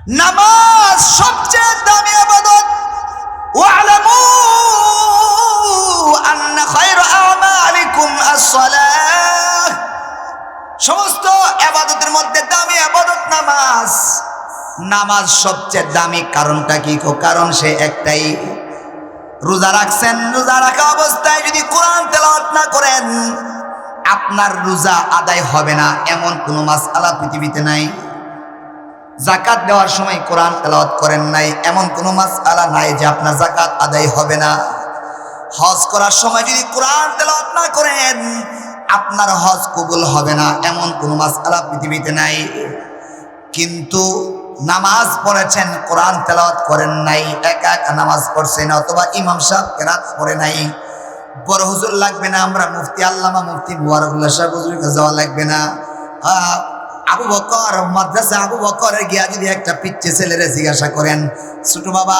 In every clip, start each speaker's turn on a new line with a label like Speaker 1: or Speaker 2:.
Speaker 1: নামাজ সবচেয়ে দামি ইবাদত। ওয়ালামু আন্না খায়রা আমালিকুম আস-সালাহ। সমস্ত ইবাদতের মধ্যে দামি ইবাদত নামাজ। নামাজ সবচেয়ে দামি কারণটা কি? কারণ সে একটাই, রোজা রাখছেন, রোজা রাখা অবস্থায় যদি কোরআন তেলাওয়াত না করেন আপনার রোজা আদায় হবে না, এমন কোনো মাসআলা পৃথিবীতে নাই। যাকাত দেওয়ার সময় কোরআন তেলাওয়াত করেন নাই, এমন কোনো মাসআলা নাই যে আপনার যাকাত আদায় হবে না। হজ করার সময় যদি কোরআন তেলাওয়াত না করেন আপনার হজ কবুল হবে না, এমন কোনো মাসআলা পৃথিবীতে নাই। কিন্তু নামাজ পড়েছেন, কোরআন তেলাওয়াত করেন নাই, একা একা নামাজ পড়ছেন, অথবা ইমাম সাহেব কেরাত পড়ে নাই, বড় হুজুর লাগবে না, আমরা মুফতি আল্লামা মুফতি মুবারকুল্লাহ সাহেব হুজুরের কাছে যাওয়া লাগবে না। আবু বকর মাদ্রাসা আবু বকরের গিয়া যদি একটা পিচ্চি ছেলেরে জিজ্ঞাসা করেন, ছোট বাবা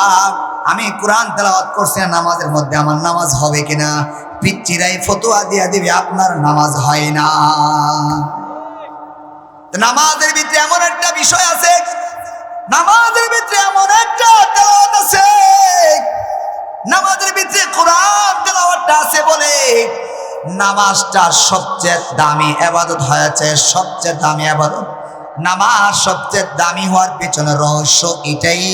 Speaker 1: আমি কোরআন তেলাওয়াত করছি নামাজের মধ্যে আমার নামাজ হবে কিনা, পিচ্চিরাই ফতোয়া দিয়া দিবে আপনার নামাজ হয় না। নামাজের ভিতরে এমন একটা বিষয় আছে, নামাজের ভিতরে এমন একটা তেলাওয়াত আছে, নামাজের ভিতরে কোরআন তেলাওয়াতটা আছে বলে নামাজটা সবচেয়ে দামি ইবাদত হয়েছে। সবচেয়ে দামি ইবাদত নামাজ। সবচেয়ে দামি হওয়ার পেছনে রহস্য এটাই,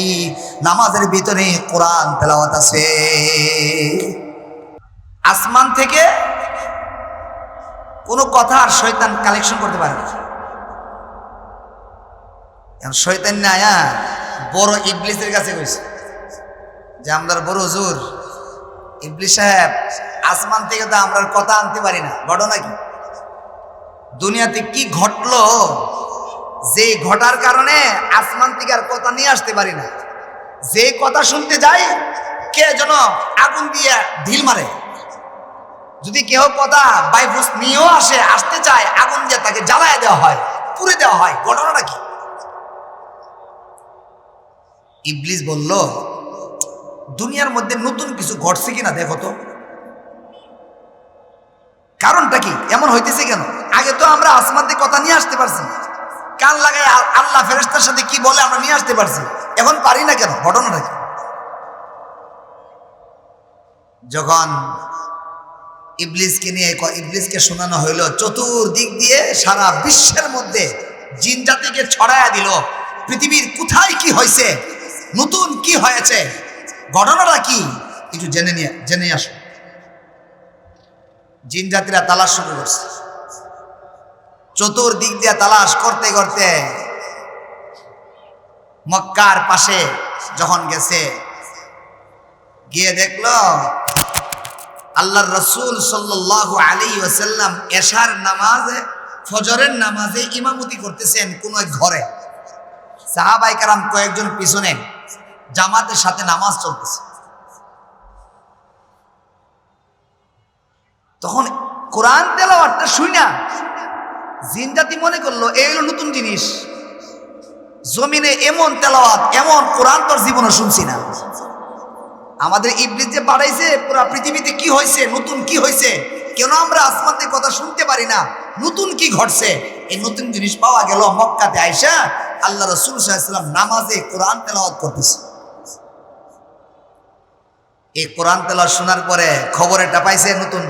Speaker 1: নামাজের ভিতরে কোরআন তেলাওয়াত আছে। আসমান থেকে কোনো কথা আর শয়তান কালেকশন করতে পারে না। শয়তান না আয়া বড় ইবলিসের কাছে গেছে যে আমরা বড় হুজুর, ইবলিস সাহেব আসমান থেকে তো আমরা কথা আনতে পারি না, ঘটনা কি? দুনিয়াতে কি ঘটলো যে ঘটার কারণে আসমান থেকে আর কথা নিয়ে আসতে পারি না? যে কথা শুনতে যাই কে যেন আগুন দিয়ে ঢিল মারে। যদি কেউ কথা বাইফুস নিয়েও আসতে চায়, আগুন দিয়ে তাকে জ্বালায় দেওয়া হয়, পুড়ে দেওয়া হয়। ঘটনাটা কি? ইবলিস বলল দুনিয়ার মধ্যে নতুন কিছু ঘটছে কিনা দেখো তো, কারণটা কি, এমন হইতেছে কেন? আগে তো আমরা আসমান থেকে কথা নিয়ে আসতে পারছি, কান লাগায় আল্লাহ ফেরেশতার সাথে কি বলে আমরা নিয়ে আসতে পারছি, এখন পারি না কেন? ঘটনাটা কি? যখন ইবলিসকে শোনানো হইল, চতুর্দিক দিয়ে সারা বিশ্বের মধ্যে জিন জাতিকে ছড়ায়া দিল, পৃথিবীর কোথায় কি হয়েছে, নতুন কি হয়েছে, ঘটনাটা কি একটু জেনে আসো। জিন জাতিরা তালাশ শুরু করছে, চতুর্দিক দিয়ে তালাশ করতে করতে মক্কার পাশে যখন গেছে, গিয়ে দেখলো আল্লাহর রাসূল সাল্লাল্লাহু আলাইহি ওয়াসাল্লাম এশার নামাজে, ফজরের নামাজে ইমামতি করতেছেন কোন এক ঘরে। সাহাবায়ে কেরাম কয়েকজন পিছনে জামাতের সাথে নামাজ চলতেছে। তখন কোরআন তেলাওয়াতটা শুইনা জিন জাতি মনে করলো এই হলো নতুন জিনিস, জমিনে এমন তেলাওয়াত এমন কোরআন তোর জীবনে শুনছি না। আমাদের ইবলিস যে বাড়াইছে পুরা পৃথিবীতে কি হয়েছে, নতুন কি হয়েছে, কেন আমরা আসমান থেকে কথা শুনতে পারি না, নতুন কি ঘটছে, এই নতুন জিনিস পাওয়া গেল মক্কাতে আইসা আল্লাহ রাসূল সাল্লাল্লাহু আলাইহি ওয়াসাল্লাম নামাজে কোরআন তেলাওয়াত করতেছে। এই কোরআন তেলাওয়াত শোনার পরে খবর এটা পাইছে নতুন,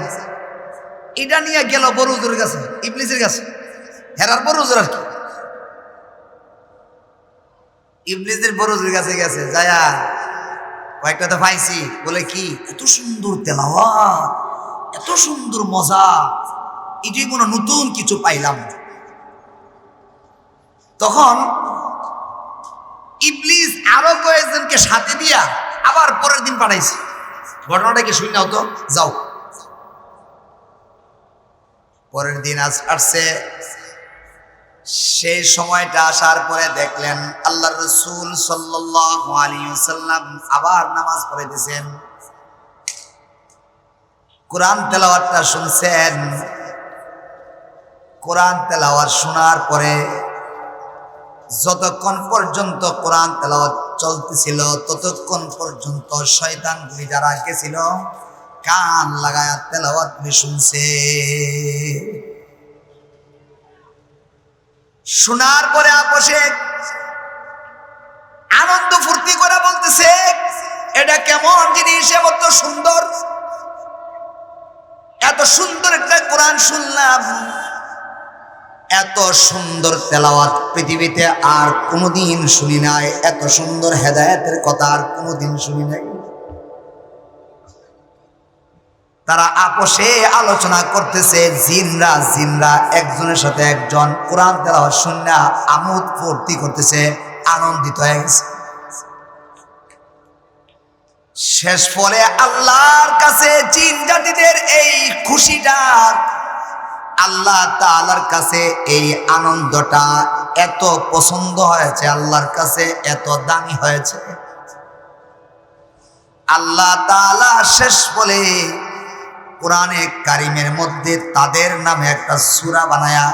Speaker 1: এটা নিয়ে গেল বড় হুজুরের কাছে, ইবলিসের কাছে। হেরার বড় হুজুর আর কি, ইবলিসের বড় হুজুরের কাছে গেছে, যায়া কয়েকটা তো পাইছি, বলে কি এত সুন্দর তেলাওয়াত, এত সুন্দর মজা, এটাই কোনো নতুন কিছু পাইলাম। তখন ইবলিস আরো কয়েকজনকে সাথে দিয়া আবার পরের দিন পাঠাইছে, ঘটনাটা কি শুনে নাও তো, যাও। পরের দিন আসছে, সেই সময়টা আসার পরে দেখলেন আল্লাহর রাসূল সাল্লাল্লাহু আলাইহি ওয়াসাল্লাম আবার নামাজ পড়াইতেছেন, কোরআন তেলাওয়াতটা শুনছেন। কোরআন তেলাওয়াত শোনার পরে যতক্ষণ পর্যন্ত কোরআন তেলাওয়াত চলতেছিল ততক্ষণ পর্যন্ত শয়তানগুলি যারা গেছিল কান লাগায়া তেলাওয়াতগুলি শুনছে। শোনার পরে বসে করতেছে এটা কেমন জিনিস, এত সুন্দর, এত সুন্দর একটা কোরআন শুনলাম, এত সুন্দর তেলাওয়াত পৃথিবীতে আর কোনোদিন শুনি নাই, এত সুন্দর হেদায়েতের কথা আর কোনোদিন শুনি নাই। তারা আপোষে আলোচনা করতেছে, জিনরা একজনের সাথে একজন কোরআন তেলাওয়াত শুনে আমোদ ফুর্তি করতেছে, আনন্দিত হয়ে গেছে। শেষ ফলে আল্লাহর কাছে জিন জাতিদের এই খুশিটা, আল্লাহ তাআলার কাছে এই আনন্দটা এত পছন্দ হয়েছে, আল্লাহর কাছে এত দামি হয়েছে। আল্লাহ তাআলা শেষ বলে কোরআনে কারিমের মধ্যে তাদের নামে একটা সূরা বানায়া,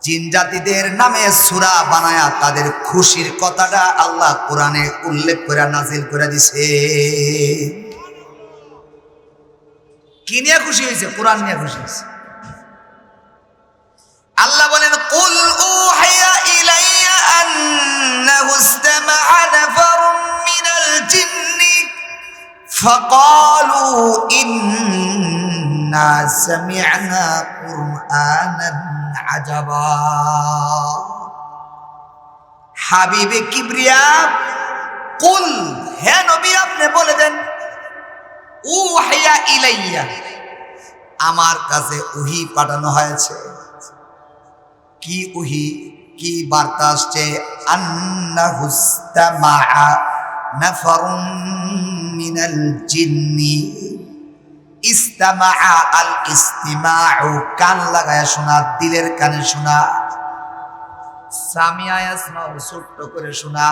Speaker 1: জিন জাতিদের নামে সূরা বানায়া তাদের খুশির কথাটা আল্লাহ কোরআনে উল্লেখ করে নাজিল করে দিছে। কি নিয়ে খুশি হয়েছে? কোরআন নিয়ে খুশি হয়েছে। আল্লাহ বলেন, কুল উহিয়া ইলাইয়া আন্নাহু ইসতামা'a নাফারুম মিনাল জিন্নি ফাকালু ইন্না সামি'না কুরআনান আজাবা। হাবিবে কিবরিয়া, কুল, হে নবী আপনি বলে দেন, উহিয়া ইলাইয়া, আমার কাছে ওহী পাঠানো হয়েছে। কি ওহী, কি বার্তা আসছে? আন্নাহু ইসতামা'a নাফারুম মিনাল জিন্নি। ইসতামা'a, আল ইস্তিমাউ, কান লাগায় শোনা, দিলের কানে শোনা। সামিয়া ইয়াসমাউ, ছোট্ট করে শোনা।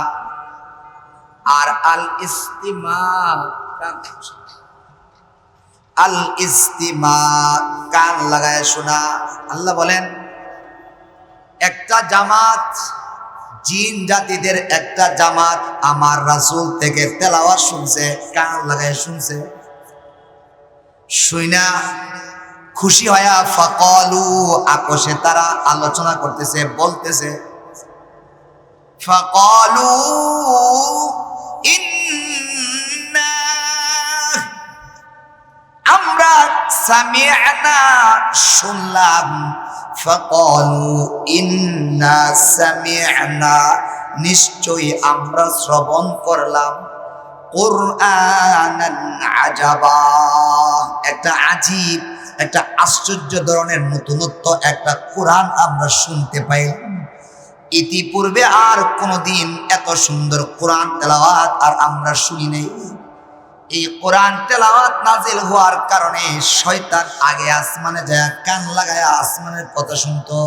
Speaker 1: আর আল ইস্তিমা, আল ইস্তিমা, কান লাগায় শোনা। আল্লাহ বলেন, একটা জামাত, জিন জাতিদের একটা জামাত আমার রাসূল থেকে তেলাওয়াত শুনছে, কান লাগায় শুনছে। শুইনা খুশি হয়া ফাকালু, আপোষে তারা আলোচনা করতেছে, বলতেছে, ফাকালু ইন্না, আমরা সামি'না, শুনলাম। ফাকালু ইন্না সামি'না, নিশ্চয়ই আমরা শ্রবণ করলাম, কুরআনান আজাবা, একটা আজীব, একটা আশ্চর্য ধরনের নতুনত্ব একটা কোরআন আমরা শুনতে পাইলাম। ইতিপূর্বে আর কোনোদিন এত সুন্দর কোরআন তেলাওয়াত আর আমরা শুনি নাই। এই কোরআন তেলাওয়াত নাজিল হওয়ার কারণে শয়তান আগে আসমানে যায় কান লাগায়া আসমানের কথা শুনতো।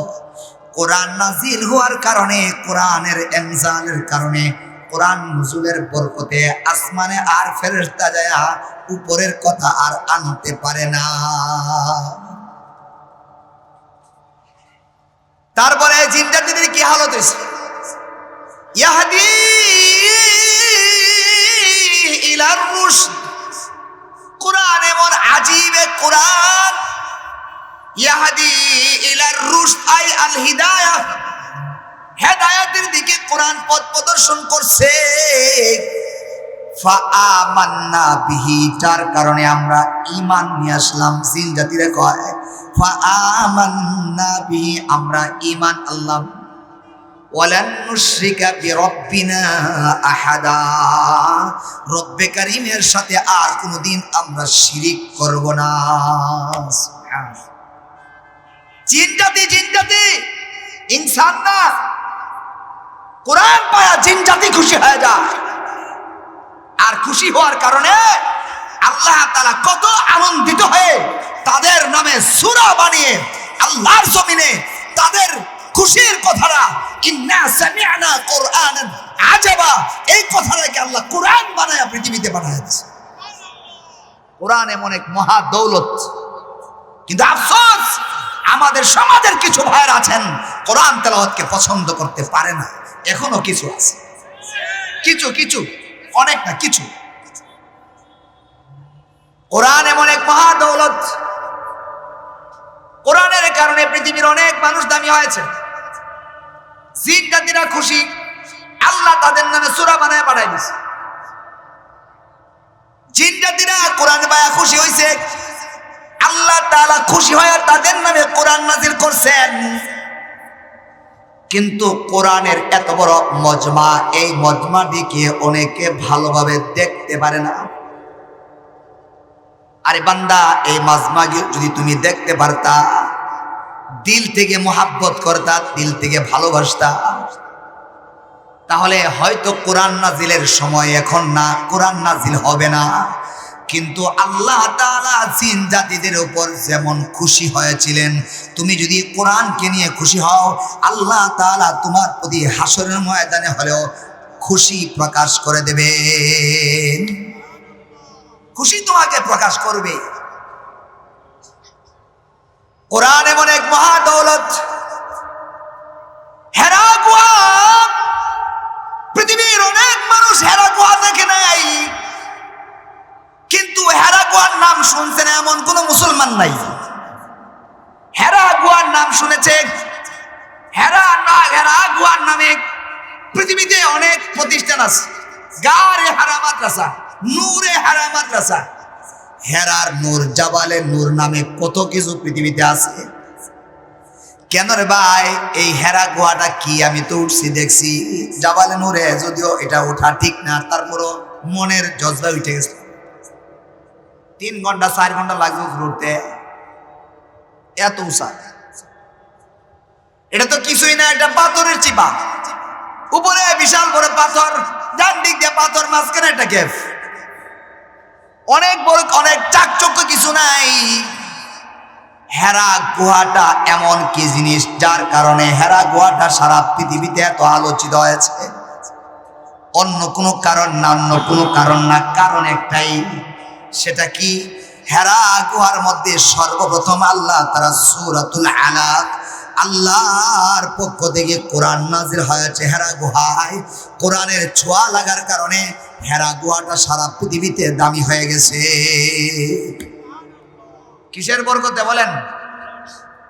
Speaker 1: কোরআন নাজিল হওয়ার কারণে, কোরআনের ইনজালের কারণে, কোরআন নুজুলের বরকতে আসমানে আর ফেরেশতা যায় উপরের কথা আর আনতে পারে না। তারপরে জিন জাতিদের কি হালত হয়েছে? ইয়াহদি ইলার রুশদ, কোরআন এমন আজীব কোরআন, ইয়াহদি ইলার রুশদ আই আল হিদায়াহ, হেদায়েতের দিকে কোরআন পথ প্রদর্শন করছে। ফাআমান্না বিহি, যার কারণে আমরা ঈমান নিয়ে আসলাম। জিন জাতিরা কয় ফাআমান্না বিহি, আমরা ঈমান আনলাম। ওয়ালান নুশরিকা বিরাব্বিনা আহাদা, রব্বে কারীমের সাথে আর কোনোদিন আমরা শিরিক করব না। জিন জাতি ইনসান না, কোরআন পায়া জিন জাতি খুশি হয়ে যায়। আর খুশি হওয়ার কারণে আল্লাহ তাআলা কত আনন্দিত হয়ে তাদের নামে সূরা বানিয়ে আল্লাহর জমিনে তাদের খুশির কথাটা, ইন্না সামি'না কুরআনান আজাবা, এই কথাটাকে আল্লাহ কোরআন বানায়া পৃথিবীতে পাঠায় দিয়েছে। কোরআন এমন এক মহা দৌলত। কিন্তু আফসোস, আমাদের সমাজের কিছু ভাইরা আছেন কোরআন তেলাওয়াতকে পছন্দ করতে পারে না। এখনো কিছু আছে, কিছু, অনেক না, কিছু। কোরআন এমন এক মহা দৌলত, কোরআনের কারণে পৃথিবীর অনেক মানুষ দামি হয়েছে। জিন জাতিরা খুশি, আল্লাহ তাদের নামে সূরা বানায় পাঠাই দিছে। জিন জাতিরা কোরআন পায়া খুশি হইছে, আল্লাহ তাআলা খুশি হয়ে তাদের নামে কোরআন নাজিল করছেন। কিন্তু কোরআনের এত বড় মজমা, এই মজমাটিকে অনেকে ভালোভাবে দেখতে পারে না। আরে বান্দা, এই মজমাকে যদি তুমি দেখতে পারতা, দিল থেকে মোহাব্বত করতা, দিল থেকে ভালোবাসতা, তাহলে হয়তো কোরআন নাজিলের সময় এখন না, কোরআন নাজিল হবে না। কিন্তু আল্লাহ তাআলা জিন জাতিদের উপর যেমন খুশি হয়েছিলেন, তুমি যদি কোরআনকে নিয়ে খুশি হও, আল্লাহ তাআলা তোমার প্রতি হাসরের ময়দানে হলেও খুশি প্রকাশ করে দেবেন, খুশি তোমাকে প্রকাশ করবে। কোরআন এমন এক মহা দৌলত। হেরা গুহা, পৃথিবীর অনেক মানুষ হেরা গুহা দেখে নাই, কিন্তু হেরা গুহার নাম শুনছে না এমন কোন মুসলমান নাই। হেরা গুহার নাম শুনেছে। হেরা গুহার নামে পৃথিবীতে অনেক প্রতিষ্ঠান আছে। গারে হেরা মাদ্রাসা, নূরে হেরা মাদ্রাসা, হেরার নূর, জাবালে নূর নামে কত কিছু পৃথিবীতে আছে। কেন রে ভাই, এই হেরা গুহাটা কি? আমি তো উঠছি দেখছি জাবালে নূরে, যদিও এটা ওঠা ঠিক না, তারপরও মনের জজবা উঠে গেছে। 3 ঘন্টা 4 ঘন্টা লাগবে উঠতে, এত উঁচা। এটা তো কিছুই না, এটা পাথরের চিপা, উপরে বিশাল বড় পাথর, ডান দিক দিয়ে পাথর, মাঝখানে একটা কেফ। অনেক বড়, অনেক চাকচক্য কিছু নাই। হেরা গুহাটা এমন কি জিনিস, যার কারণে হেরা গুহাটা সারা পৃথিবীতে এত আলোচিত হয়েছে। অন্য কোনো কারণ না, অন্য কোনো কারণ না, কারণ একটাই। সেটা কি? হেরা গুহার মধ্যে সর্বপ্রথম আল্লাহ তাআলা সূরাতুল আলাক, আল্লাহর পক্ষ থেকে কোরআন নাজিল হয়েছে হেরা গুহায়। কোরআনের ছোঁয়া লাগার কারণে হেরা গুহাটা সারা পৃথিবীতে দামি হয়ে গেছে। কিসের বরকতে বলেন?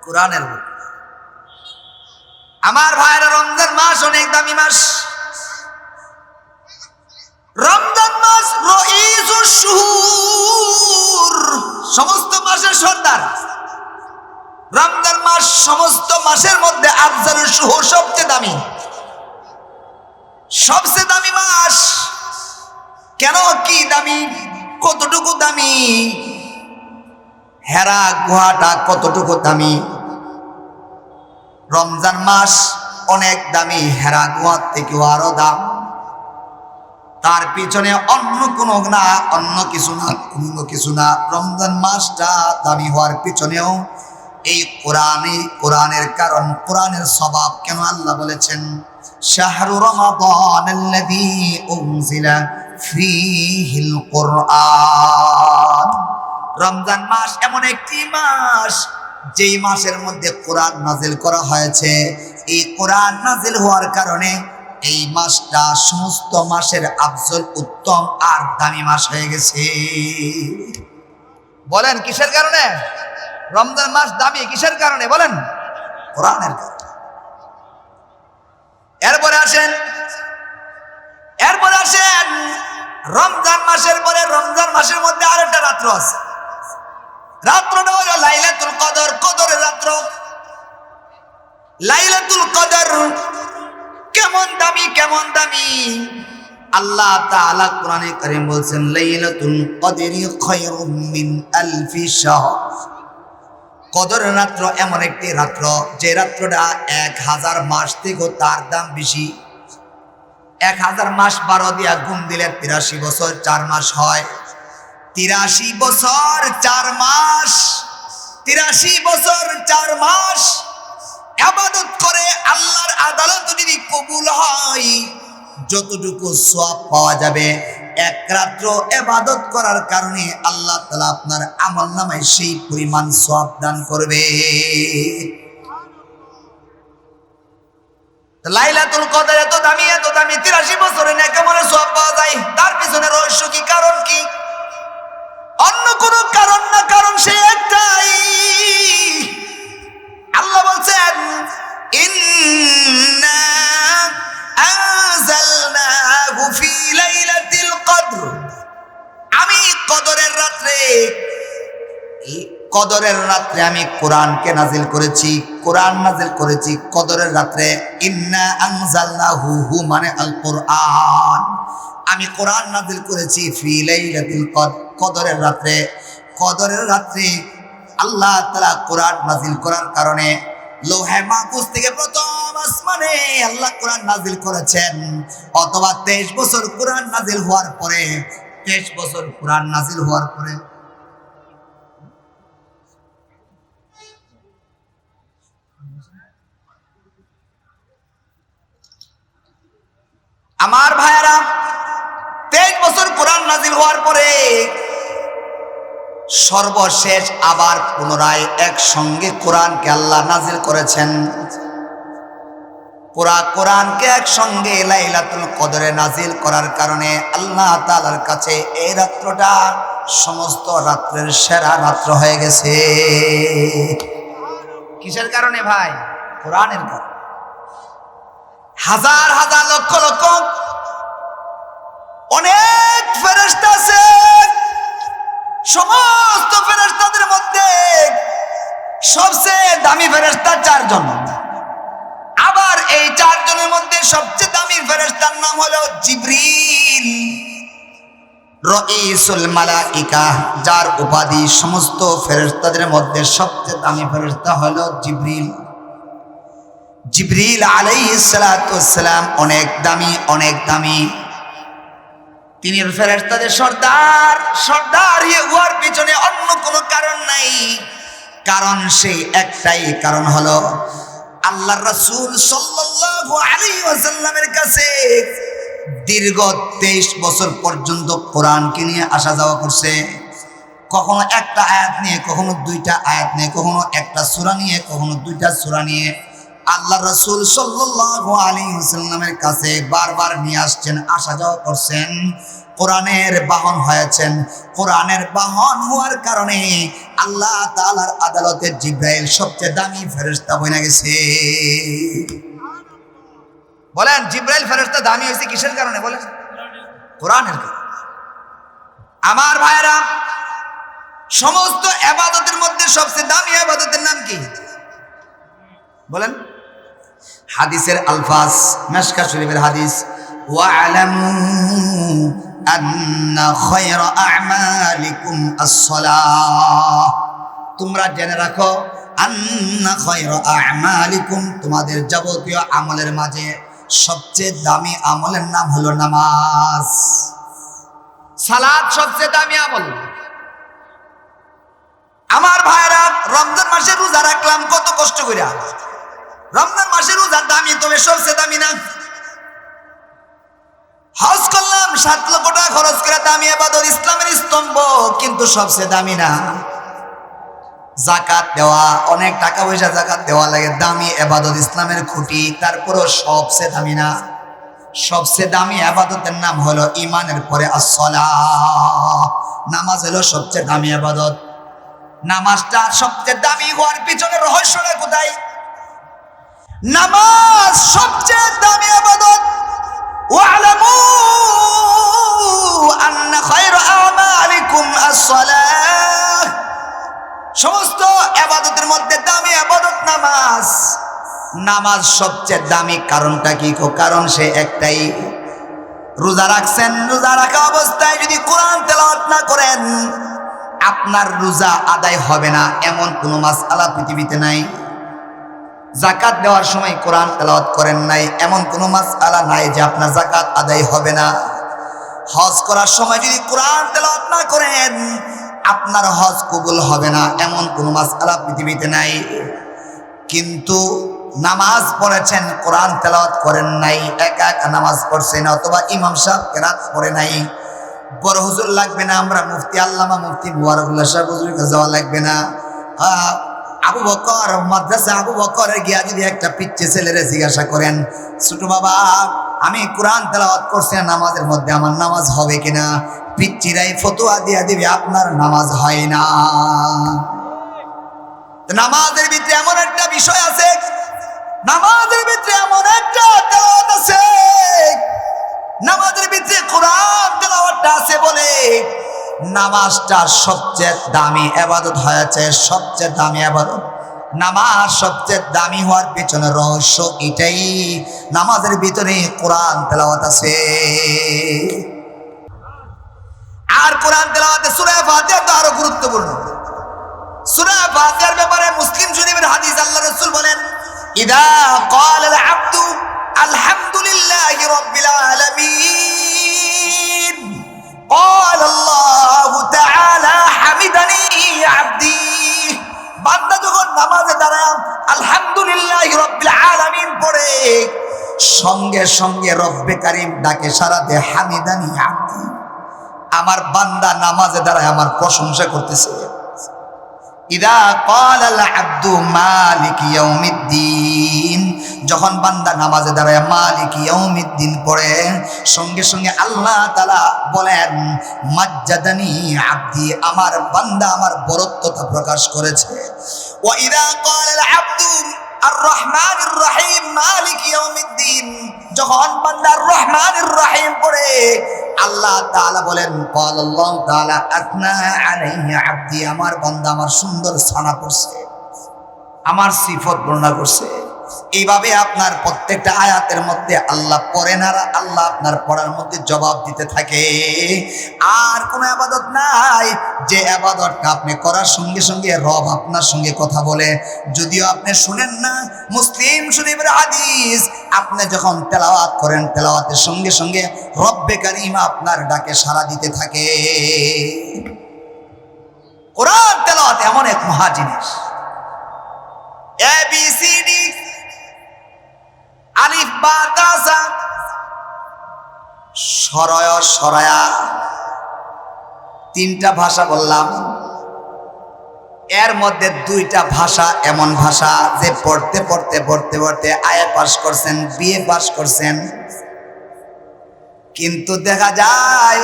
Speaker 1: কোরআনের বরকতে। আমার ভাইরা, রমজান মাস অনেক দামি মাস। রমজান মাস রঈসুশ শুহুর, সমস্ত মাসের সর্দার। রমজান মাস সমস্ত মাসের মধ্যে আফজালুশ শুহুর, সবচেয়ে দামি, সবচেয়ে দামি মাস। কেন? কি দামি? কতটুকু দামি? হেরা গুহাটা কতটুকু দামি? রমজান মাস অনেক দামি, হেরা গুহার থেকেও আরো দাম। তার পিছনে অন্য কোনো না, অন্য কিছু না, অন্য কিছু না। রমজান মাসটা দামি হওয়ার পিছনেও এই কোরআনের কারণ, কোরআনের স্বভাব। কেন আল্লাহ বলেছেন শাহরু রমাদানাল্লাযী উনজিলা ফীহিল কুরআন। রমজান মাস এমন একটি মাস, যেই মাসের মধ্যে কোরআন নাজিল করা হয়েছে। এই কোরআন নাজিল হওয়ার কারণে এই মাসটা সমস্ত মাসের আফজল, উত্তম আর দামি মাস হয়ে গেছে। বলেন কিসের কারণে রমজান মাস দামি? কিসের কারণে বলেন? কোরআনের কারণে। এরপরে আসেন রমজান মাসের পরে, রমজান মাসের মধ্যে আরেকটা রাত্র আছে। রাত্রটা হলো লাইলাতুল কদর, কদরের রাত্র। লাইলাতুল কদর কেমন দামি, কেমন দামি! আল্লাহ তাআলা কোরআনে কারীম বলছেন লাইলাতুল কদরি খায়রুম মিন আলফি শাহর। কদরের রাত্র এমন একটি রাত্র, যে রাত্রটা 1000 মাস থেকেও তার দাম বেশি। 1000 মাস 12 দিয়া গুণ দিলে 83 বছর 4 মাস হয়। 83 বছর 4 মাস, 83 বছর 4 মাস ইবাদত করে আল্লাহর আদালত যদি কবুল হয়, যতটুকু সওয়াব পাওয়া যাবে এক রাত্র ইবাদত করার কারণে আল্লাহ তাআলা আপনার আমলনামায় সেই পরিমাণ সওয়াব দান করবে। লাইলাতুল কদর এত দামি, এত দামি, 83 বছরে নেকামলের সওয়াব পাওয়া যায়। তার পিছনে রহস্য কি, কারণ কি? অন্য কোনো কারণ না, কারণ সে একটাই। আল্লাহ বলছেন ইন্না আনজালনা এই কদরের রাত্রে আমি কোরআনকে নাজিল করেছি, কোরআন নাজিল করেছি কদরের রাত্রে। ইন্না আনজালনাহু হু মানে আল কোরআন, আমি কোরআন নাজিল করেছি ফি লাইলাতুল কদরের রাত্রে। কদরের রাত্রে আল্লাহ তাআলা কোরআন নাজিল করার কারণে লৌহে মাহফুজ থেকে প্রথম আসমানে আল্লাহ কোরআন নাজিল করেছেন। অথবা 23 বছর কোরআন নাজিল হওয়ার পরে, 23 বছর কোরআন নাজিল হওয়ার পরে আমার ভাইয়েরা, 23 বছর কোরআন নাজিল হওয়ার পরে সর্বশেষ আবার পুনরায় একসঙ্গে কোরআনকে আল্লাহ নাজিল করেছেন। পুরা কোরআনকে একসঙ্গে লাইলাতুল কদরে নাজিল করার কারণে আল্লাহ তাআলার কাছে এই রাত্রটা সমস্ত রাত্রের সেরা রাত্র হয়ে গেছে। কিসের কারণে ভাই? কোরআনের কারণে। হাজার হাজার লক্ষ লক্ষ অনেক ফেরেশতা আছে, সমস্ত ফেরেশতাদের মধ্যে সবচেয়ে দামি ফেরেশতা 4 জন। আবার এই 4 জনের মধ্যে সবচেয়ে দামি ফেরেশতার নাম হলো জিবরিল রাইসুল মালাইকা, যার উপাধি সমস্ত ফেরেশতাদের মধ্যে সবচেয়ে দামি ফেরেশতা হলো জিবরিল। জিবরিল আলাইহিস সালাতু ওয়াস সালাম অনেক দামি, অনেক দামি। তিনি ফেরেশতাদের সর্দার। সর্দার হওয়ার পিছনে অন্য কোনো কারণ নাই, কারণ সেই একটাই, কারণ হলো আল্লাহর রাসূল সাল্লাল্লাহু আলাইহি ওয়াসাল্লামের কাছে দীর্ঘ 23 বছর পর্যন্ত কোরআনকে নিয়ে আসা যাওয়া করছে। কখনো একটা আয়াত নিয়ে, কখনো 2টা আয়াত নিয়ে, কখনো একটা সূরা নিয়ে, কখনো 2টা সূরা নিয়ে আল্লাহ রাসূল সাল্লাল্লাহু আলাইহি ওয়াসাল্লামের কাছে বারবার নিয়ে আসছেন, আসা যাওয়া করছেন। কোরআনের বাহন হয়েছেন। কোরআনের বাহন হওয়ার কারণে আল্লাহ তাআলার আদালতে জিবরাইল সবচেয়ে দামি ফেরেশতা বনে গেছে। বলেন, জিবরাইল ফেরেশতা দামি হয়েছে কিসের কারণে? বলেন, কোরআনের কারণে। আমার ভাইরা, সমস্ত ইবাদতের মধ্যে সবচেয়ে দামি ইবাদতের নাম কি? বলেন। হাদিসের আলফাজ, মিশকাত শরীফের হাদিস, ওয়া'লামু আন্না খায়রা আ'মালিকুম আস-সালাহ। তোমরা জেনে রাখো, আন্না খায়রা আ'মালিকুম, তোমাদের যাবতীয় আমলের মাঝে সবচেয়ে দামি আমলের নাম হলো নামাজ। সালাত সবচেয়ে দামি আমল। আমার ভাইরা, রমজান মাসে রোজা রাখলাম কত কষ্ট করে। রমজান মাসে রোজা দামি, তবে সবচেয়ে দামি না। হজ করলাম 7 লক্ষ টাকা খরচ করে, দামি ইবাদত, ইসলামের স্তম্ভ, কিন্তু সবচেয়ে দামি না। যাকাত দেওয়া, অনেক টাকা পয়সা যাকাত দেওয়া লাগে, দামি ইবাদত, ইসলামের খুঁটি, তারপরও সবচেয়ে দামি না। সবচেয়ে দামি ইবাদতের নাম হলো ঈমানের পরে আস-সালাহ। নামাজ হলো সবচেয়ে দামি ইবাদত। নামাজটা সবচেয়ে দামি হওয়ার পিছনে রহস্যটা কোথায়? নামাজ সবচেয়ে দামি ইবাদত। ওয়া'লামু আন্না খায়রা আ'মালিকুম আস-সালাহ। সমস্ত ইবাদতের মধ্যে দামি ইবাদত নামাজ। নামাজ সবচেয়ে দামি কারণটা কি? কারণ সে একটাই, রোজা রাখছেন, রোজা রাখা অবস্থায় যদি কোরআন তেলাওয়াত না করেন আপনার রোজা আদায় হবে না, এমন কোনো মাসআলা পৃথিবীতে নাই। যাকাত দেওয়ার সময় কোরআন তেলাওয়াত করেন নাই, এমন কোনো মাসআলা নাই যে আপনার যাকাত আদায় হবে না। হজ করার সময় যদি কোরআন তেলাওয়াত না করেন আপনার হজ কবুল হবে না, এমন কোনো মাসআলা পৃথিবীতে নাই। কিন্তু নামাজ পড়েছেন, কোরআন তেলাওয়াত করেন নাই, একা একা নামাজ পড়ছেন, অথবা ইমাম সাহেব কেরাত পড়ে নাই, বড় হুজুর লাগবে না, আমরা মুফতি আল্লামা মুফতি মুবারকুল্লাহ সাহেব হুজুরের কাছে যাওয়া লাগবে না। আবু বকর, মাদ্রাসা আবু বকরে গিয়া যদি একটা পিচ্চি ছেলেরে জিজ্ঞাসা করেন, ছোট বাবা আমি কোরআন তেলাওয়াত করছি নামাজের মধ্যে, আমার নামাজ হবে কিনা, পিচ্চিরাই ফতোয়া দিয়া দিবে আপনার নামাজ হয় না। নামাজের ভিতরে এমন একটা বিষয় আছে, নামাজের ভিতরে এমন একটা তেলাওয়াত আছে, নামাজের ভিতরে কোরআন তেলাওয়াতটা আছে বলে নামাজটা সবচেয়ে দামি ইবাদত হয়েছে, সবচেয়ে দামি ইবাদত। নামাজ সবচেয়ে দামি হওয়ার পেছনে রহস্য এটাই, নামাজের ভিতরে কোরআন তেলাওয়াত আছে। আর কোরআন তেলাওয়াতে সূরা ফাতিহা তো আরো গুরুত্বপূর্ণ। সূরা ফাতিহার ব্যাপারে মুসলিম শরীফের হাদিস, আল্লাহ রাসূল বলেন, ইদা ক্বালাল আবদু আলহামদুলিল্লাহি রাব্বিল আলামিন ক্বালা আল্লাহু তাআলা হামিদানি আবদি। বান্দা যখন নামাজে দাঁড়ায় আলহামদুলিল্লাহি রাব্বিল আলামিন পড়ে, সঙ্গে সঙ্গে রব্বে কারীম ডাকে সাড়া দেয়, হামিদানি আবদি, আমার বান্দা নামাজে দাঁড়ায় আমার প্রশংসা করতেছে। ইদা ক্বালাল আবদু মালিক ইয়াউমিদ্দিন, যখন বান্দা নামাজে দাঁড়ায় মালিক ইয়াউমিদ্দিন পড়ে, সঙ্গে সঙ্গে আল্লাহ তাআলা বলেন, মাজ্জাদানি আবদি, আমার বান্দা আমার বরত্বতা প্রকাশ করেছে। ওয়া ইদা ক্বালাল আবদু আর রহমানির রহিম মালিক ইয়াউমিদ্দিন, যখন বান্দা আর রহমানির রহিম পড়ে, আল্লাহ তাআলা বলেন, ক্বালাল্লাহু তাআলা আতনা আলাইহি আবদি, আমার বান্দা আমার সুন্দর সানা করছে, আমার সিফত বর্ণনা করছে। এইভাবে আপনার প্রত্যেকটা আয়াতের মধ্যে আল্লাহ পড়েন আর আল্লাহ আপনার পড়ার মধ্যে জবাব দিতে থাকে। আর কোনো ইবাদত নাই যে ইবাদতটা আপনি করার সঙ্গে সঙ্গে রব আপনার সঙ্গে কথা বলে। যদিও আপনি শুনেন না, মুসলিম শরীফের হাদিস, আপনি যখন তেলাওয়াত করেন তেলাওয়াতের সঙ্গে সঙ্গে রব্বে কারীম আপনার ডাকে সাড়া দিতে থাকে। কোরআন তেলাওয়াত এমন এক মহা জিনিস। ABCD আলিফ বা তা সা, সরয় সরায়া, তিনটা ভাষা বললাম। এর মধ্যে দুইটা ভাষা এমন ভাষা যে পড়তে পড়তে পড়তে পড়তে আইএ পাস করছেন, বিএ পাস করছেন, কিন্তু দেখা যায়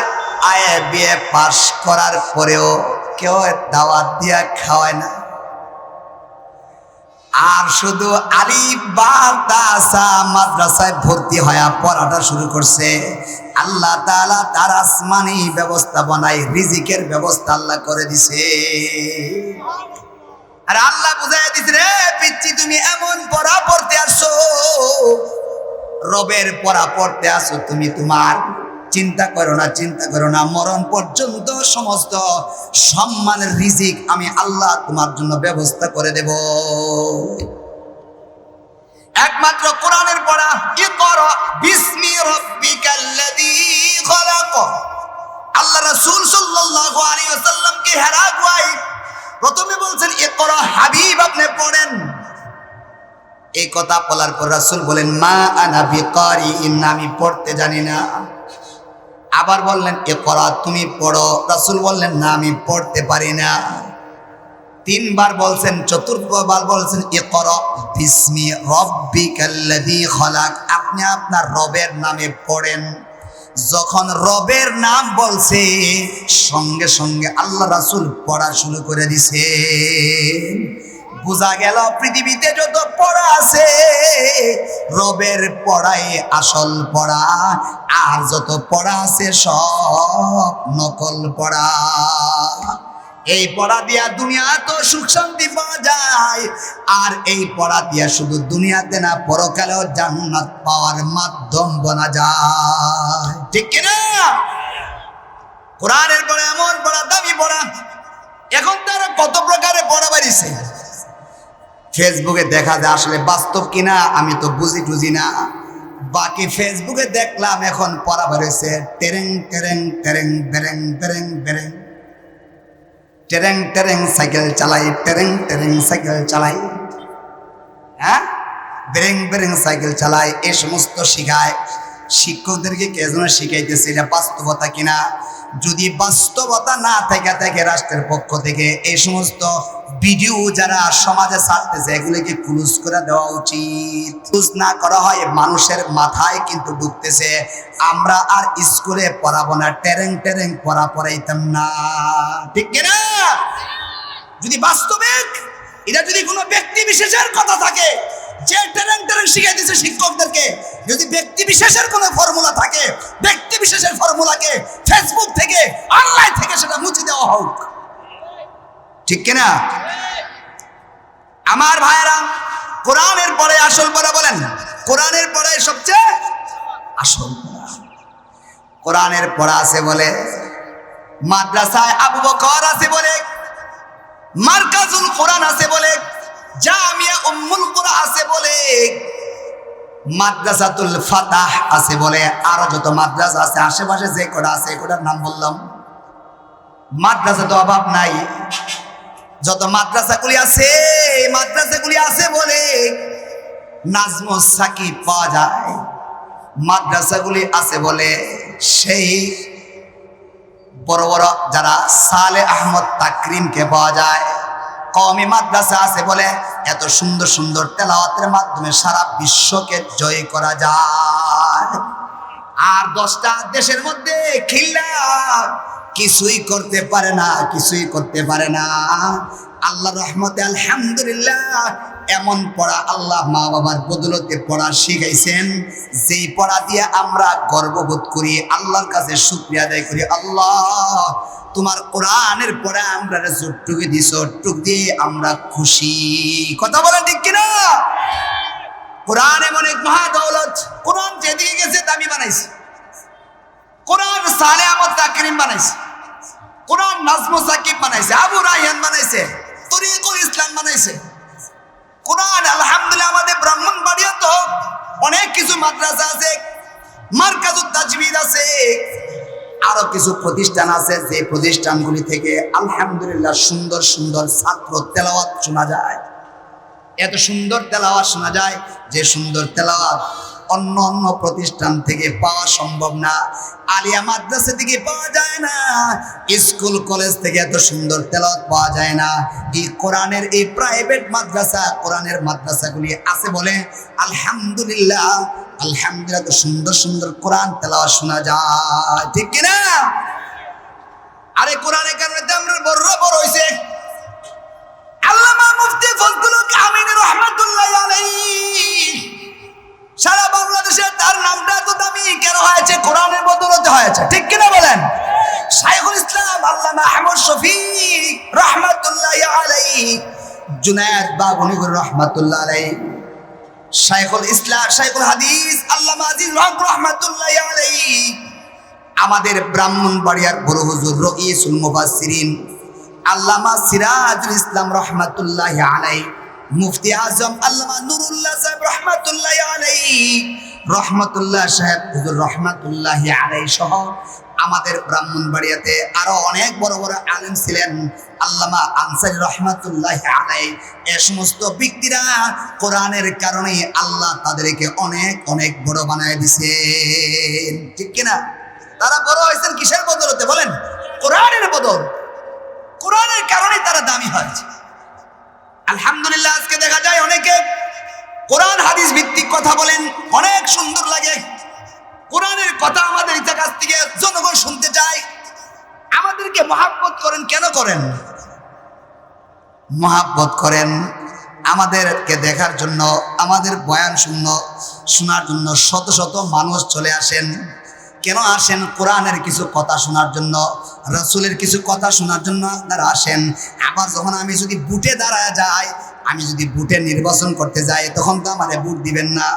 Speaker 1: আইএ বিএ পাস করার পরেও কেউ দাওয়াত দিয়া খাওয়ায় না। আর শুধু আলিফ বা তা সা মাদ্রাসায় ভর্তি হয়ে পড়াটা শুরু করছে। আল্লাহ তাআলা তার আসমানি ব্যবস্থাপনায় রিজিকের ব্যবস্থা আল্লাহ করে দিছে। আর আল্লাহ বুঝাই দিছে, রে পিচ্চি, তুমি এমন পড়া পড়তে আসছো, রবের পড়া পড়তে আসো, তুমি তোমার চিন্তা করো না, চিন্তা করো না, মরণ পর্যন্ত সমস্ত সম্মানের রিজিক আমি আল্লাহ তোমার জন্য ব্যবস্থা করে দেব। একমাত্র কোরআনের পড়া, ইকরা বিসমি রাব্বিকাল্লাযী খলাক। আল্লাহ রাসূল সাল্লাল্লাহু আলাইহি ওয়াসাল্লামকে হেরা গুয়াই প্রথমে বলছেন, ইকরা হাবিব, আপনি পড়েন। এই কথা বলার পর রাসূল বলেন, মা আনা বিকারিইন, আমি পড়তে জানি না। আবার বললেন, ইকরা, তুমি পড়ো। রাসূল বললেন, না, আমি পড়তে পারি না। তিনবার বলছেন, চতুর্থবার বলছেন, ইকরা বিসমি রাব্বিকাল্লাযী খলাক, আপনি আপনার রবের নামে পড়েন। যখন রবের নাম বলছে, সঙ্গে সঙ্গে আল্লাহ রাসূল পড়া শুরু করে দিছে। বোঝা গেল পৃথিবীতে যত পড়া আছে, রবের পড়াই আসল পড়া, আর যত পড়া আছে সব নকল পড়া। এই পড়া দিয়া দুনিয়া তো সুখ শান্তি পাওয়া যায়, আর এই পড়া দিয়া শুধু দুনিয়াতে না, পরকালেও জান্নাত পাওয়ার মাধ্যম বনা যায়, ঠিক কিনা? কোরআনের পড়া এমন পড়া, দামি পড়া। এখন তারা কত প্রকারের পড়া বাড়িছে। ফেসবুকে দেখা যায়, আসলে বাস্তব কিনা আমি তো বুঝি না। বাকি ফেসবুকে দেখলাম এখন পড়া বেরোছে, টেরেং টেরেং টেরেং বেরেং বেরেং বেরেং, টেরেং টেরেং সাইকেল চালাই, টেরেং টেরেং সাইকেল চালাই, হ্যাঁ, বেরেং বেরেং সাইকেল চালাই, এই সমস্ত শিখায়। শিক্ষকদেরকে কে যেন শিখাইতেছে, এটা বাস্তবতা কিনা। যদি বাস্তবতা না থাকে রাষ্ট্রের পক্ষ থেকে এই সমস্ত ভিডিও যারা সমাজে ছাড়তেছে, এগুলিকে ক্লোজ করে দেওয়া উচিত। ক্লোজ না করা হয় মানুষের মাথায় কিন্তু ঢুকতেছে। আমরা আর স্কুলে পড়াবো না, টেরেং টেরেং পড়া পড়াইতাম না, ঠিক কিনা? যদি বাস্তবিক এটা যদি কোনো ব্যক্তি বিশেষের কথা থাকে, যে টেরেং টেরেং শিখাই দিচ্ছে শিক্ষকদেরকে, যদি ব্যক্তি বিশেষের কোনো ফর্মুলা থাকে, ব্যক্তি বিশেষের ফর্মুলাকে ফেসবুক থেকে, অনলাইন থেকে সেটা হোক, ঠিক কিনা? আমার ভাইরা, কোরআনের পরে আসল পড়া বলেন, কোরআনের পরে সবচেয়ে আসল পড়া। কোরআনের পড়া আছে বলে মাদ্রাসায় আবু বকর আছে বলে, মারকাজুল কোরআন আছে বলে, জামিয়া উম্মুল কুরআন আছে বলে, মাদ্রাসাতুল ফাতাহ আছে বলে, আরো যত মাদ্রাসা আছে আশেপাশে যে কটা আছে কোটার নাম বললাম। মাদ্রাসা তো অভাব নাই, যত মাদ্রাসাগুলি আছে এই মাদ্রাসাগুলি আছে বলে নাজমুস সাকিব পাওয়া যায়, মাদ্রাসাগুলি আছে বলে সেই বড় বড় যারা সালে আহমদ তাকরিমকে পাওয়া যায়। কওমি মাদ্রাসা আছে বলে এত সুন্দর সুন্দর তেলাওয়াতের মাধ্যমে সারা বিশ্বকে জয় করা যায়। আর 10টা দেশের মধ্যে খিল্লা কিছুই করতে পারে না, কিছুই করতে পারে না। আল্লাহর রহমতে আলহামদুলিল্লাহ এমন পড়া আল্লাহ মা বাবার বদলতে পড়া শিখাইছেন, যেই পড়া দিয়ে আমরা গর্ববোধ করি, আল্লাহর কাছে শুকরিয়া আদায় করি। আল্লাহ তোমার কোরআনের পড়া আমরা যতটুকু দিছ ততটুকু দিয়ে আমরা খুশি। কথা বলেন ঠিক কিনা? কোরআন এমন এক মহা দৌলত, কোরআন যেদিকে গেছে দামি বানাইছে, কোরআন সালে আহমদ তাকরিম বানাইছে, কোরআন নাজমুস সাকিব বানাইছে, আবু রায়হান বানাইছে, তরিকুল ইসলাম বানাইছে। কোরআন আলহামদুলিল্লাহ আমাদের ব্রাহ্মণবাড়িয়া তো অনেক কিছু মাদ্রাসা আছে, মারকাজুত তাজবিদ আছে, আরো কিছু প্রতিষ্ঠান আছে যে প্রতিষ্ঠানগুলি থেকে আলহামদুলিল্লাহ সুন্দর সুন্দর ছাত্র তেলাওয়াত শোনা যায়। এত সুন্দর তেলাওয়াত শোনা যায় যে সুন্দর তেলাওয়াত অন্য অন্য প্রতিষ্ঠান থেকে পাওয়া সম্ভব না, আলিয়া মাদ্রাসা থেকে পাওয়া যায় না, স্কুল কলেজ থেকে এত সুন্দর তেলাওয়াত পাওয়া যায় না। এই কোরআনের এই প্রাইভেট মাদ্রাসা, কোরআনের মাদ্রাসাগুলি আছে বলে আলহামদুলিল্লাহ আলহামদুলিল্লাহ তো সুন্দর সুন্দর কোরআন তেলাওয়াত শোনা যায়, ঠিক কিনা? আরে কোরআনের কারণে তো আমরা বড় বড় হইছে। আল্লামা মুফতি ফজলুল হক আমিনী রাহমাতুল্লাহি আলাইহি সারা বাংলাদেশে তার নামটা তো দামি কেন হয়েছে? কোরআনের বদৌলতে হয়েছে, ঠিক কিনা বলেন? শাইখুল ইসলাম আল্লামা আহমদ শফিক রাহমাতুল্লাহি আলাইহি, জুনায়েদ বাগুনিগুর রাহমাতুল্লাহি আলাইহি, শাইখুল ইসলাম শাইখুল হাদিস আল্লামা আজিজুল হক রাহমাতুল্লাহি আলাইহি, আমাদের ব্রাহ্মণবাড়িয়ার বড় হুজুর রঈসুল মুফাসসিরিন আল্লামা সিরাজুল ইসলাম রাহমাতুল্লাহি আলাইহি, মুফতি আজম আল্লামা নুরুল্লাহ সাহেব রহমাতুল্লাহি আলাইহি, রহমাতুল্লাহ সাহেব হুজুর রহমাতুল্লাহি আলাইহি সহ আমাদের ব্রাহ্মণবাড়িয়াতে আরো অনেক বড় বড় আলেম ছিলেন, আল্লামা আনসারী রহমাতুল্লাহি আলাইহি। এই সমস্ত ব্যক্তিরা কোরআনের কারণে আল্লাহ তাদেরকে অনেক অনেক বড় বানায় দিয়েছেন, ঠিক কিনা? তারা বড় হয়েছেন কিসের বদলতে বলেন? কোরআনের বদল। কোরআনের কারণে তারা দামি হয়েছে। আলহামদুলিল্লাহ আজকে দেখা যায় অনেকে কোরআন হাদিস ভিত্তিক কথা বলেন, অনেক সুন্দর লাগে। কোরআনের কথা আমাদের কাছ থেকে জনগণ শুনতে চায়, আমাদেরকে মহাব্বত করেন। কেন করেন? মহাব্বত করেন আমাদেরকে দেখার জন্য, আমাদের বয়ান শোনার জন্য শত শত মানুষ চলে আসেন। কেন আসেন? কোরআনের কিছু কথা শোনার জন্য, রাসূলের কিছু কথা শোনার জন্য আপনারা আসেন। আবার যখন আমি যদি বুটে দাঁড়ায় যাই, আমি যদি বুটে নির্বাচন করতে যাই, তখন তো আমারে বুট দিবেন না।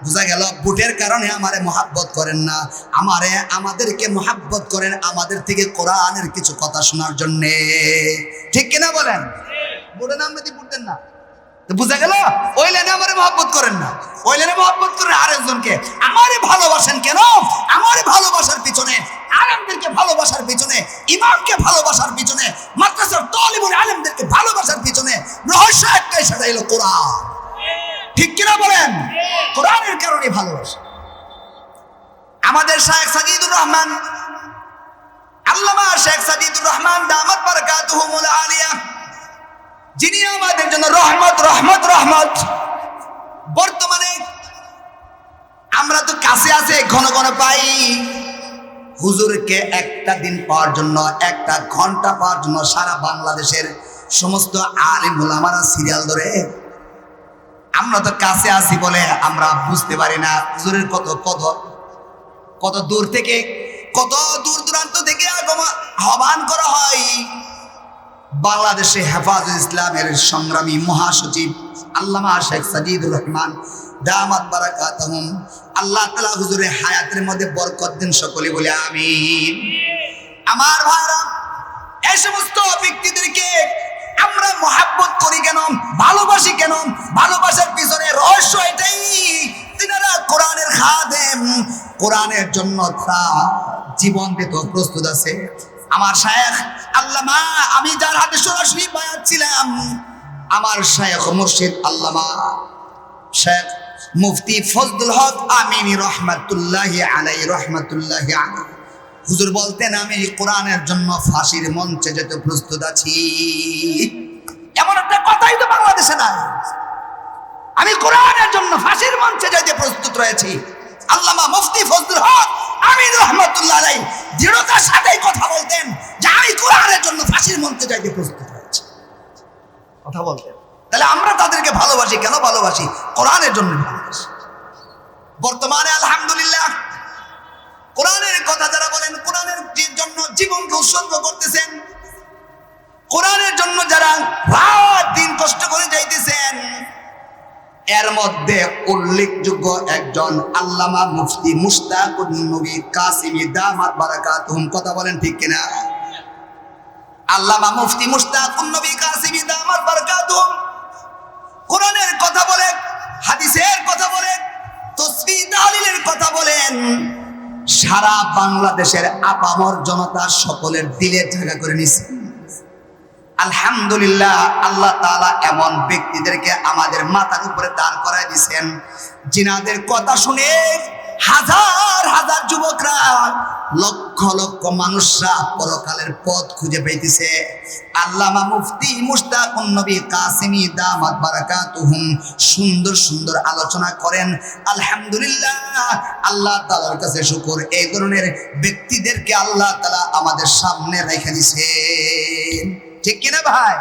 Speaker 1: বোঝা গেল বুটের কারণে আমারে মহাব্বত করেন না, আমাদেরকে মহাব্বত করেন আমাদের থেকে কোরআনের কিছু কথা শোনার জন্যে, ঠিক কিনা বলেন? বুটে নাম যদি বুট দেন না, বুঝা গেল? ওই লাইনে আমারে মহব্বত করেন না, ওই লাইনে মহব্বত করেন আরেকজনকে। আমারে ভালোবাসেন কেন? আমারে ভালোবাসার পিছনে, আলেমদেরকে ভালোবাসার পিছনে, ইমামকে ভালোবাসার পিছনে, মাদ্রাসার তালিবুল আলেমদেরকে ভালোবাসার পিছনে রহস্য একটাই, সেটা হলো কোরআন, ঠিক কিনা বলেন? কোরআনের কারণে ভালোবাসা। আমাদের শাইখ সাজিদুর রহমান, আল্লামা শেখ সাজিদুর রহমান দামাত বারাকাতুহুমুল আলিয়া, যিনি আমাদের জন্য রহমত রহমত রহমত। বর্তমানে আমরা তো কাছে আছে, ঘন ঘন পাই। হুজুরকে একটা দিন পাওয়ার জন্য, একটা ঘন্টা পাওয়ার জন্য সারা বাংলাদেশের সমস্ত আলেম ওলামারা সিরিয়াল ধরে। আমরা তো কাছে আছি বলে আমরা বুঝতে পারি না হুজুরের কত কত কত দূর থেকে কত দূর দূরান্ত থেকে আহ্বান করা হয়। বাংলাদেশে হেফাজত ইসলামের সংগ্রামী মহাসচিব আল্লামা শেখ সাজিদুর রহমান দামাত বারাকাতুহুম, আল্লাহ তাআলা হুজুরের হায়াতের মধ্যে বরকত দেন, সকলে বলে আমিন। আমার ভাইরা, এই সমস্ত ব্যক্তিদেরকে আমরা মহাব্বত করি কেন, ভালোবাসি কেন? ভালোবাসার পিছনে রহস্য এটাই, তিনারা কোরআনের খাদেম, কোরআনের জন্য তারা জীবন দিতে প্রস্তুত আছে। আমার শায়েখ আল্লামা, আমি যার হাতে সরাসরি বায়াত ছিলাম, আমার শায়েখ মুর্শিদ আল্লামা শেখ মুফতি ফজলুল হক আমিনী রহমাতুল্লাহি আলাইহি রহমাতুল্লাহি আলাইহি হুজুর বলতেন, আমি কোরআনের জন্য ফাঁসির মঞ্চে যেতে প্রস্তুত আছি। এমন একটা কথাই তো বাংলাদেশে নাই। আমি কোরআনের জন্য ফাঁসির মঞ্চে যেতে প্রস্তুত রয়েছি। আল্লামা মুফতি ফজলুল হক আমিনী রহমাতুল্লাহ আলাইহি দৃঢ়তার সাথে কথা বলতেন যে আমি কোরআনের জন্য ফাঁসির মঞ্চে যাইতে প্রস্তুত রয়েছি, কথা বলতেন। তাহলে আমরা তাদেরকে ভালোবাসি কেন? ভালোবাসি কোরআনের জন্য ভালোবাসি। বর্তমানে আলহামদুলিল্লাহ কোরআনের কথা যারা বলেন, কোরআনের জন্য জীবনকে উৎসর্গ করতেছেন, কোরআনের জন্য যারা রাত দিন কষ্ট করে যাইতেছেন, এর মধ্যে উল্লেখযোগ্য একজন আল্লামা মুফতি মুশতাকুন নবী কাসিমি দামাত বারাকাতুহুম, কথা বলেন ঠিক কিনা? আল্লামা মুফতি মুশতাকুন নবী কাসিমি দামাত বারাকাতুহুম কোরআনের কথা বলেন, হাদিসের কথা বলেন, তাসবিহ তাহলিলের কথা বলেন, সারা বাংলাদেশের আপামর জনতা সকলের দিলে জায়গা করে নিছে। আলহামদুলিল্লাহ, আল্লাহ তাআলা এমন ব্যক্তিদেরকে আমাদের মাথার উপরে দাঁড় করায় দিয়েছেন, জিনাদের কথা শুনে হাজার হাজার যুবকরা, লক্ষ লক্ষ মানুষরা পরকালের পথ খুঁজে পেয়েছে। আল্লামা মুফতি মুশতাকুন নবী কাসিমি দামাত বারাকাতুহুম সুন্দর সুন্দর আলোচনা করেন। আলহামদুলিল্লাহ, আল্লাহ তাআলার কাছে শুকর, এই ধরনের ব্যক্তিদেরকে আল্লাহ তাআলা আমাদের সামনে রেখে দিয়েছেন, ঠিক কিনা ভাই?